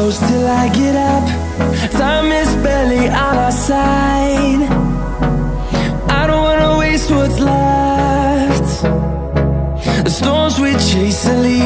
close till I get up. Time is barely on our side. I don't wanna waste what's left. The storms we chase are leaving.